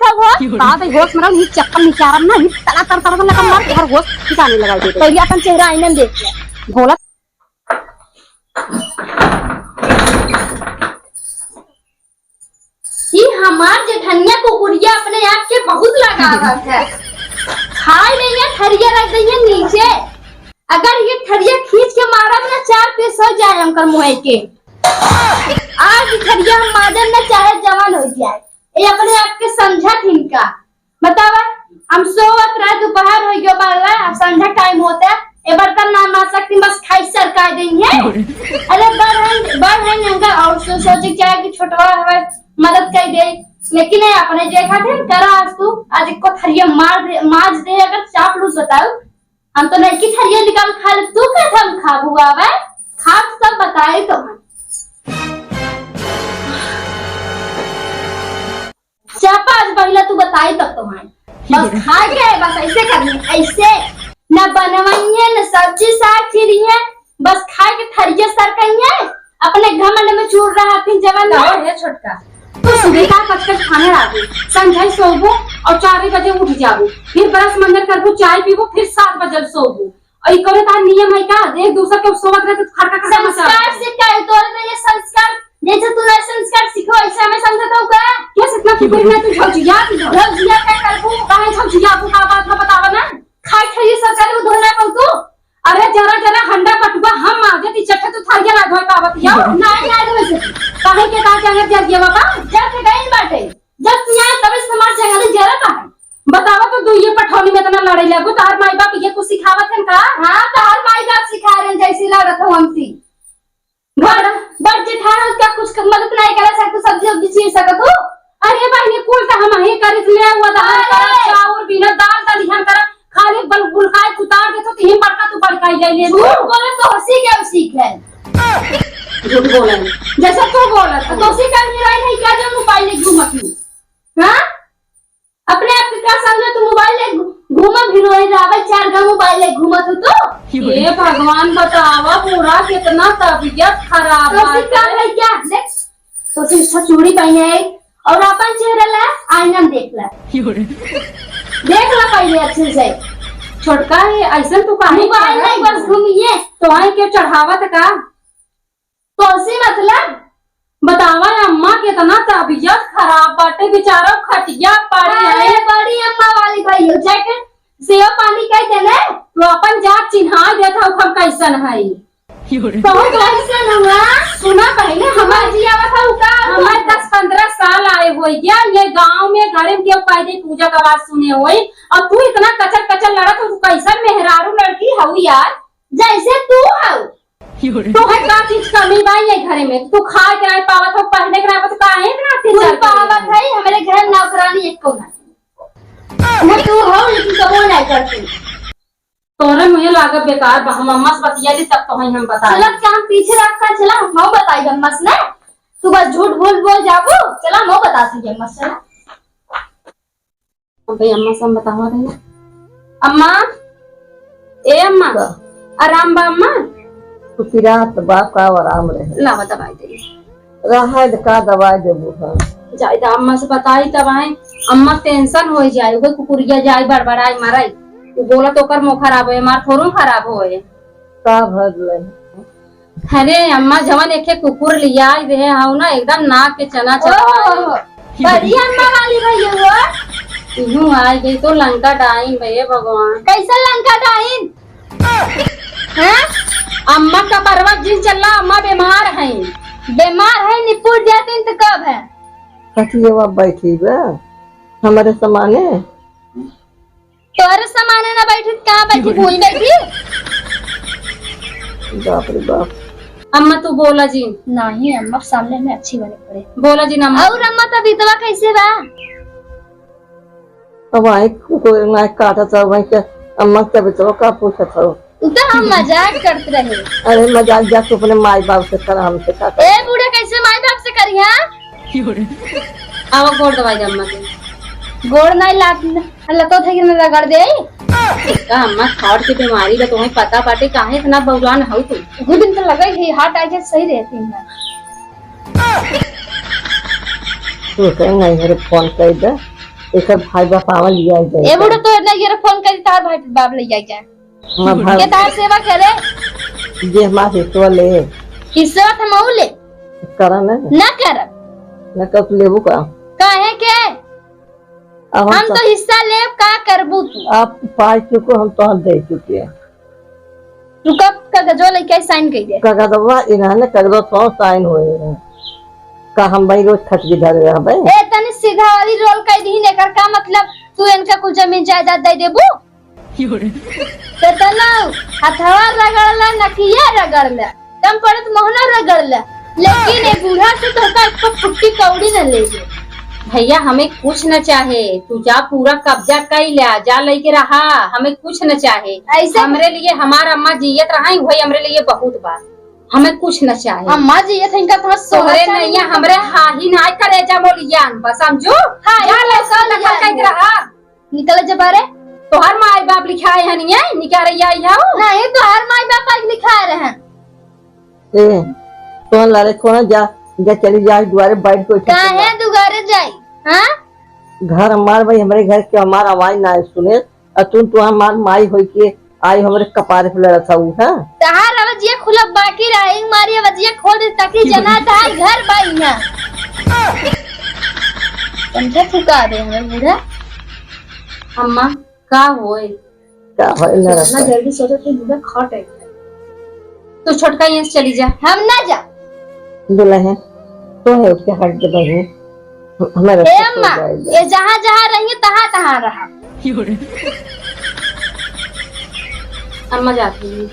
लग हो बात है होश में नहीं चक्कर निकालम ना ही तला तर तर लगा मार घर होश ठिकाने लगा दे पहले अपन चेहरा आईने में देख ले भोला ये हमार जेठनिया कुकुरिया अपने आप के बहुत लगा है खाए नहीं है थरिया रख दी है नीचे अगर ये थरिया खींच के मारा ना 4 पीस हो जाए हमकर मुँह के आज थरिया हम मादन में चाहे जवान हो जाए ये अपने आप के समझा थिनका बतावा हम सोवत रात दोपहर हो गयो बाला अब संध्या टाइम होता है ये बर्तन ना मार सकती बस खाई सरकार देंगे अरे बड़ है नंगा और सोचे क्या कि छोटवा हमारे मदद कर दे लेकिन अपने देखा थे करा आज तू आज को थरिया मार दे अगर चाप लूट बताओ हम तो नहीं की थरिया निकाल खा ले तू क्या हम खा हुआ है खा सब बताए तो हम चापा आज पहले तू बताई तब तो मैं बस खा गए बस ऐसे करनी ऐसे न बनवाइए न सब्जी साग खिलिए बस खा के थरिया सर कहिए अपने घमंड में चूर रहा फिर जवान है छोटका तो सुबह का कचकच खाने लागू संझाई सोबो और 4 बजे उठ जाबो फिर ब्रश मंजन करबो चाय पीबो फिर 7 बजे सोबो और ई करे ता नियम है का एक दूसरे के सोवत रहे तो खड़का कर संस्कार से क्या है तोरे तो ये संस्कार जैसे तू संस्कार सीखो ऐसा मैं समझता हूं का क्या इतना फिक्र में तू झजिया क्या करबो काहे झजिया को का बात न बतावा ना खाई खाई सरकार में धोना पड़ तू अरे जरा हंडा पटुआ हम आगे ती चट्टे तो थारिया ना धोए पावत या नहीं याद होय से काहे के का जगह जर दिया बाबा जब के गई बाटे जब यहां तब समाज जगह जरा का बतावा तो दुइये पठौनी में तना लड़ाई लागो तार माई बाप ये कुछ सिखावत हन का हां तार माई बाप सिखा रहे जैसे लागत हो हमसी बड़ जेठान का कुछ मदद नहीं करा सकत सब्जी उब्जी चीज सकत हो अरे भाई ने कुल त हम हे करित ले हुआ चावल बिना दाल दलिहन करा खाली बल बुलकाय उतार दे तो तीन बड़का तू बड़काई जाई ले झूठ बोले तो हंसी क्या सीख है झूठ बोले जैसा तू बोला तो सी कर नहीं रही है क्या जो मोबाइल ले घूमत हूं हां अपने आप के क्या समझे तू मोबाइल ले घूमा भिरोई रावे 4 गा मोबाइल ले घूमत हो तो ये भगवान बतावा पूरा कितना तबीयत खराब है तो क्या है क्या देख तो सिर्फ चूड़ी पहने है और अपन चेहरा ला आईना में देख ले देख ला पहले अच्छे से छोटका है ऐसा तू काहे मोबाइल नहीं बस घूमिए तो आए के चढ़ावत का तो ऐसे मतलब बतावा अम्मा कितना तबीयत खराब बाटे बेचारा खटिया पड़े है बड़ी अम्मा वाली भाई जैकेट सेव पानी कह देने तो अपन जात चिन्हा देता हम कैसन है तो कैसन हुआ सुना पहले हमार जी आवत है का हमारे 10-15 साल आए हो गया ये गांव में घरे में क्यों कायदे पूजा का आवाज सुने होई और तू इतना कचर लड़त तू कैसन मेहरारू लड़की हऊ यार जैसे तू हऊ तो है का चीज कमी भाई है घरे में तू खा के नहीं पावत हो पहने के नहीं पावत काहे इतना तेज पावत है हमारे घर नौकरानी एक को ना तू हो लेकिन कबो नहीं करती तोरे मुझे लागत बेकार मम्मा से बतिया ली तब तो हम बता चला काम पीछे रखा चला हम बताई अम्मा से तू बस झूठ बोल जाबो चला मैं बताती अम्मा से भाई अम्मा से हम बतावा रहे अम्मा ए अम्मा आराम बा अम्मा तू पिरात बाप का आराम रहे ला दवाई दे रहद का दवाई देबू है जाए अम्मा से बताई तब आए अम्मा टेंशन हो जाए वो कुकुरिया जाए बड़बड़ाई माराई तू बोला तो कर मुंह खराब है मार थोड़ो खराब होए का भगले अरे अम्मा जवन एक कुकुर लिया दे हाउ ना एकदम नाक के चना चला बड़ी अम्मा वाली भैया वो यूं आ गई तो लंका डाइन भैया भगवान कैसा लंका डाइन हैं अम्मा का पर्वत जिन चला अम्मा बीमार है निपुर जाते तो कब है कटिए वो बैठी बे हमारे समाने तोरे समाने ना बैठी कहां बैठी भूल बैठी बाप रे बाप अम्मा तू बोला जी नहीं अम्मा सामने में अच्छी बने पड़े बोला जी अम्मा और अम्मा तो विधवा कैसे बा अब आए कोई ना काटा था वहीं के अम्मा के बेटो का पूछा था तो हम मजाक करते रहे अरे मजाक जा तू अपने माई बाप से कर हमसे का ए बूढ़े कैसे माई बाप से करी हां आवा गोड़ दवाई अम्मा के गोड़ नहीं लतो थे कि रगड़ दे का अम्मा थॉट की बीमारी का तुम्हें पता बाटे काहे इतना भगवान हो तू दो दिन तो लगे ही हार्ट अटैक सही रहती है तू कहीं नहीं मेरे फोन कर दे एक भाई बाप आवा लिया जाए ए बुढ़ा तो ना ये फोन करी तार भाई बाप ले जाए जाए के तार सेवा करे जे हमारे हिस्सा ले हिस्सा हम ले करा ना कर न कब लेबू का काहे के अब हम तो हिस्सा ले का करबू तू आप पाई चुको हम तो दे चुके तू कब कागजो लेके साइन कर दे कागजवा इन्होंने कागज तो साइन हुए का हम भाई रोज खट के धर रहा भाई ए तने सीधा वाली रोल कर दी ने कर का मतलब तू इनका कुछ जमीन जायदाद दे देबू तो तना हथवा रगड़ला नकिया रगड़ला कम पड़त मोहना रगड़ला लेकिन ए बूढ़ा से तो का फुट्टी कौड़ी न ले दे भैया हमें कुछ न चाहे, तू जा पूरा कब्जा कर ले, जा लेके रहा, हमें कुछ न चाहे। ऐसे हमरे लिए हमारा अम्मा जियत रहा वही हमरे लिए बहुत बात, हमें कुछ न चाहे। अम्मा जी ये थनका थोड़ा सोहरे नहीं है हमरे हाही ना करे जा मोलियान बस समझो। हां जा ले सब निकल के रहा निकल जा बारे तो हर माई बाप लिखाए हैं नहीं निकाल रही आई हां नहीं तो हर माई बाप आज लिखा रहे हैं ए तो लारे कोना जा जा चली जा द्वारे बैठ को काहे दुगारे जाई हां घर हमार भाई हमरे घर के हमार आवाज ना सुने और तू हमार माई होई के आई हमरे कपारे पे लड़ा था हां तहार आवाजिया खुला बाकी रही मारी आवाजिया खोल दे ताकि जना तहार घर बाई ना पंजा फुका दे हमें बूढ़ा अम्मा का होए का होए लड़ा ना जल्दी सोचो कि बूढ़ा खट है तो छोटका यहां से चली जा। हम ना जा दुल्हन तो है उसके हट के बहू हमारे ए अम्मा ये जहां रही तहां रहा अम्मा जाती है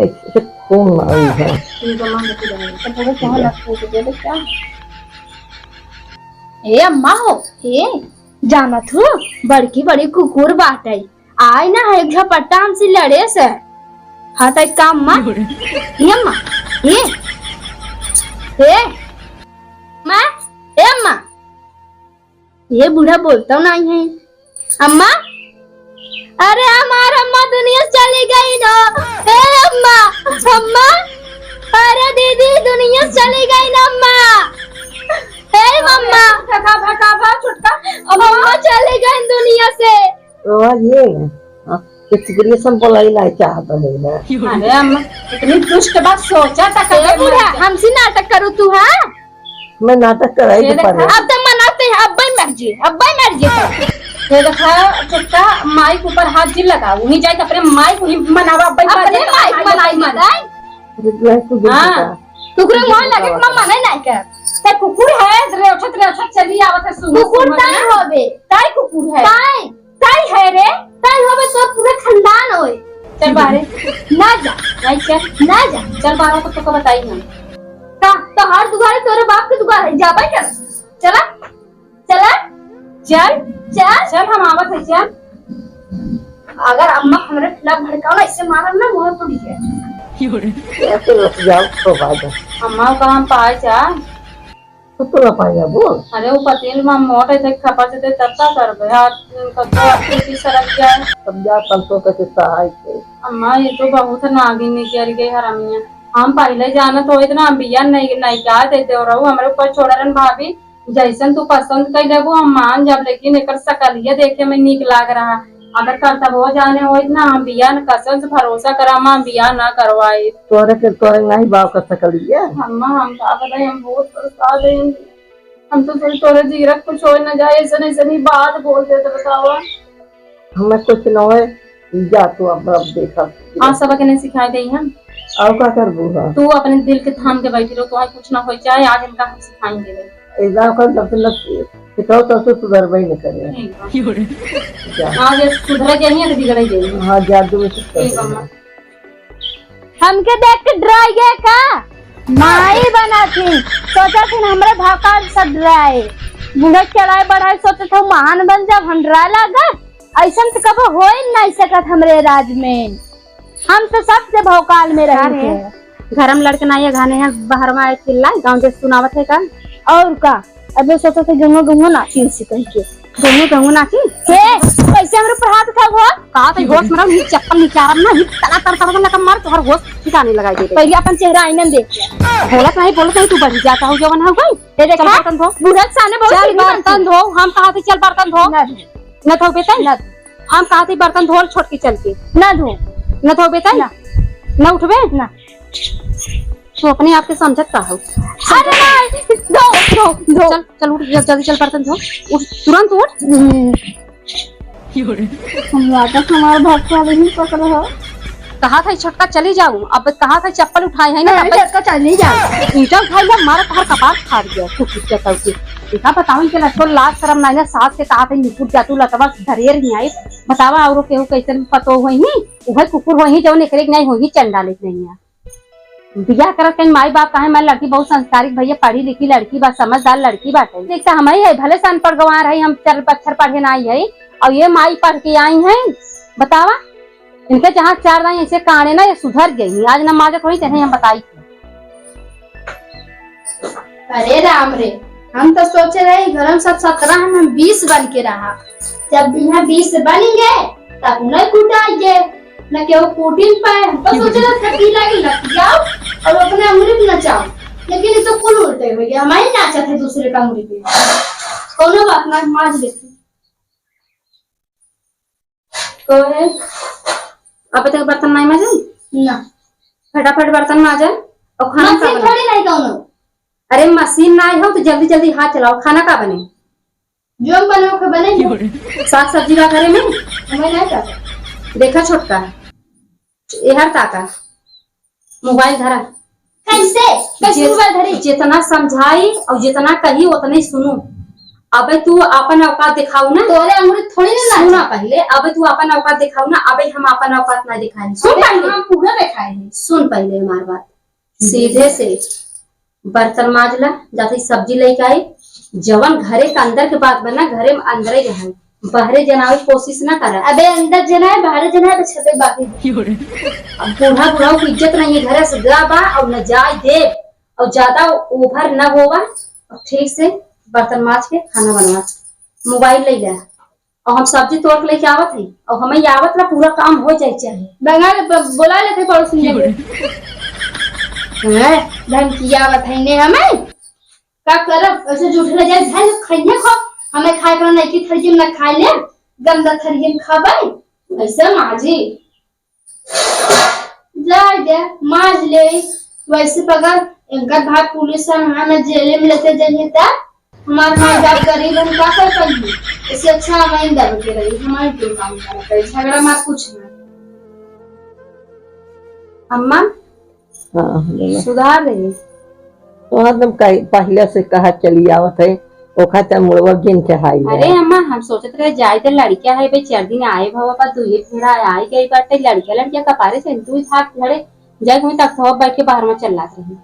ऐसे खून मारी है इनको मां लेके जाएंगे तो बोलो क्या लगता है तुझे क्या ए अम्मा हो ए जाना तू बड़की बड़ी कुकुर बाटे आय ना है झपट्टा हमसे लड़े से हाँ तो एक काम माँ ये अम्मा ये माँ ए अम्मा ये बूढ़ा बोलता नहीं है अम्मा अरे हमारा अम्मा दुनिया से चली गई ना ए अम्मा अम्मा अरे दीदी दुनिया से चली गई ना अम्मा ए मम्मा भगा छुटका अम्मा चली गई दुनिया से रोज ये एक्सप्रेशन बोलाई ना चाहता है ना अरे अम्मा इतनी दुष्ट बात सोचा था ए बूढ़ा हमसे नाटक करो तू हाँ मैं नाटक कराई तो पर अब तो मनाते हैं अब्बा मर जी ये देखा छुटका माई के ऊपर हाथ जी लगा वहीं जाए अपने माई को ही मनावा अपने माई को मनाई हां कुकुर मोह लगे मम्मा नहीं कर ते कुकुर है रेवछत चली आवत है सुन कुकुर ताई होबे ताई कुकुर है ताई है रे ताई होबे तो पूरे खानदान होए चल बाहर ना जा ना जा चल बाहर तो बताई हम का तो हर दुआरे तोरे बाप के दुआरे जाबे कर चला चला चल चल चल हम आवत है चल अगर अम्मा हमरे खिलाफ भड़काओ ना इससे मारम ना मोह टूट जाए ऐसे लग जाओ तो बात अम्मा का हम पाए जा तो ना पाया बोल अरे वो पतेल में मोटे से खपा से तत्ता कर बे हाथ कतो अपनी सरक जाए सब जा संतो के सहाय के अम्मा ये तो बहुत नागिन निकल गई हरामिया हम पहले जाना तो इतना अंबिया नहीं क्या देते और हमारे ऊपर छोड़न भाभी जैसन तू पसंद कर देबो हम मान जब लेकिन एक सकलिया देखे में नीक लाग रहा अगर करता वो जाने हो इतना अंबिया न कसम से भरोसा करा हम अंबिया ना करवाए तोरे नहीं बाव कर सकलिए अम्मा हम का बताए हम बहुत परेशान हैं हम तो फिर तोरे जीरक कुछ हो न जाए ऐसा नहीं बात बोल दे तो बताओ हमें कुछ न होए जा तू अब देखा हां सबक ने सिखाई दई हम और क्या कर बूहा तू अपने दिल के थाम के बैठी रहो तो कुछ ना हो चाहे आज इनका हम सिखाएंगे ऐसा कर जब तक सिखाओ तो सुधर भाई न करे हां ये सुधर जाएंगे तो बिगड़ जाएंगे हां जादू में ठीक अम्मा हमके देख के डराई गए का माई बना थी सोचा थी हमरे भाका सब डराए बूढ़ा चलाए बढ़ाए सोचे थे महान बन जा भंडरा लगा ऐसा तो कब हो ही नहीं सकत हमरे राज में हम तो सबसे भौकाल में रहे थे घर में लड़के नहीं है गाने हैं बाहर में चिल्ला गांव से सुनावत है का और का अबे सोचा थे गंगा गंगा नाची से कह के दोनों गंगू नाची हे कैसे हमरे पर हाथ उठाओ हो? कहा तो होश मेरा नी चप्पल निकाल ना ही तला तर तर लगा मार तोहर होश ठिकाने लगाई दे पहले अपन चेहरा आईना में देख ले। बोलत नहीं तू बढ़ जाता हो जवन हो गई ये देखा बर्तन धो बूढ़ा के सामने बहुत चल सीधी बनती। बर्तन धो हम कहा थे चल बर्तन धो ना न धो बेटा हम कहा थे बर्तन धो छोट के चल के ना धो न धो बेटा न उठबे ना। तू अपने आप के समझत का हो अरे नहीं धो धो धो चल चल उठ जल्दी चल बर्तन धो उठ तुरंत उठ हम वाटक हमारा भक्का नहीं पकड़ हो। कहा था छोटका चली जाऊं अब कहा था चप्पल उठाए है ना नहीं चक्का चल नहीं जा। ईटा उठाई जा मारा तोहर कपार फाड़ गया तू किस कहता के देखा बताऊं के लटको लाज शर्म नहीं ना सास के कहा थे निपुट जा तू लटवा धरेर नहीं आई बतावा औरो केहू कैसे पतो होई ही उहे कुकुर होई जवन एकरे नहीं होई चंडाले नहीं है बियाह करत कहीं माई बाप कहे मैं लड़की बहुत संस्कारिक भैया पढ़ी लिखी लड़की बा समझदार लड़की बाटे देखता हमारी है भले सन पढ़ गंवा रही हम चर पत्थर पढ़े ना आई है और ये माई पढ़ के आई है बतावा इनके जहाँ चार दाई ऐसे काने ना ये सुधर गई आज न माजत हुई तेने हम बताई अरे राम रे हम तो सोचे रहे घर में सब 17 हम 20 बन के रहा जब यहाँ 20 बनेंगे तब न कुटाइए न केहू कूटिन पाए। हम तो सोचे रहे थकी लगी लग जाओ और अपने अंगुरी पे नचाओ लेकिन ये तो कुल उल्टे हो गया। हमारे नाचा थे दूसरे का अंगुरी पे कोनो बात ना माज लेते अब तक बर्तन नहीं माजे ना फटाफट बर्तन माजे और खाना का मशीन बने थोड़ी नहीं कोनो अरे मशीन ना आई हो तो जल्दी जल्दी हाथ चलाओ खाना का बने जो बनो के बने साग सब्जी का करे में हमें नहीं पता। देखा छोटका एहर ताका मोबाइल धरा कैसे कैसे मोबाइल धरी जितना समझाई और जितना कही उतना ही सुनू अबे तू अपन औकात दिखाऊ ना तोरे अंगुरी थोड़ी ना सुना नाचा। पहले अबे तू अपन औकात दिखाऊ ना अबे हम अपन औकात ना दिखाए सुन पहले हम पूरा दिखाए हैं। सुन पहले हमारी बात सीधे से बर्तन माजला जाते सब्जी लेके आई जवन घरे के अंदर के बात बना घरे में अंदर ही रहे बाहरे जनावे की कोशिश ना करा अबे अंदर जना है बाहर जना है तो छते बाकी अब बूढ़ा बुढ़ाओ की इज्जत नहीं है घरे से गा बा और न जाए दे और ज्यादा ओभर न होगा और ठीक से बर्तन माज के खाना बनवा मोबाइल ले जा और हम सब्जी तोड़ के लेके आवत है और हमें आवत ला पूरा काम हो जाए चाहे बंगा बोला लेते पड़ोसी ने हैं धमकिया बताइने हमें का करब ऐसे झूठ ले जाए भाई खाइए खो हमें खाए कर नहीं की थरियम ना खाए ले गंदा थरियम खाबे ऐसे माजी जा माज ले वैसे पगर इनका भाग पुलिस हमें जेल में लेते जाइए ता हमारे माँ बाप गरीब हम का कर पाएंगे इससे अच्छा हमें दब के रही हमारे क्यों काम करते झगड़ा मत कुछ ना अम्मा हाँ बोलो। सुधार रही तो हम पहले से कहा चली आवत है ओखा त मुड़वा गिन के हाई अरे अम्मा हम सोचत रहे जाए तो लड़किया है भाई 4 दिन आए भवा पर दुए फेरा आई गई बाटे लड़किया कपारे से तू थाक खड़े जाए कोई तक तो बैठ के बाहर में चल रही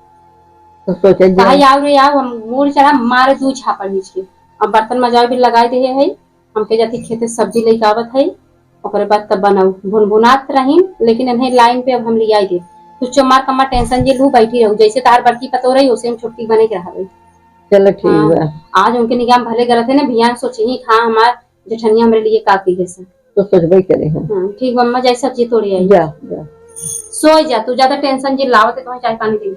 तो सोचे कहा याव रे याव हम मूड चढ़ा मारे दू छापड़ नीच के अब बर्तन मजावे भी लगाए दे है हमके जाती खेते सब्जी लेके आवत है ओकरे बाद तब बनाऊ भुनभुनात रही लेकिन इन्हें लाइन पे अब हम ले आई दे तू चमार कमा टेंशन जे लू बैठी रहू जैसे तार बड़की पतो रही उसे हम छुट्टी बने के रहा चलो ठीक है आज उनके निगाह में भले गलत है ना भैया सोचे ही खा हमार जेठनिया हमारे लिए काफी जैसा तो सोचबे करे हैं ठीक मम्मा जैसा सब्जी तोड़ी आई जा सो जा तू ज्यादा टेंशन जी लावत है तो चाय पानी दे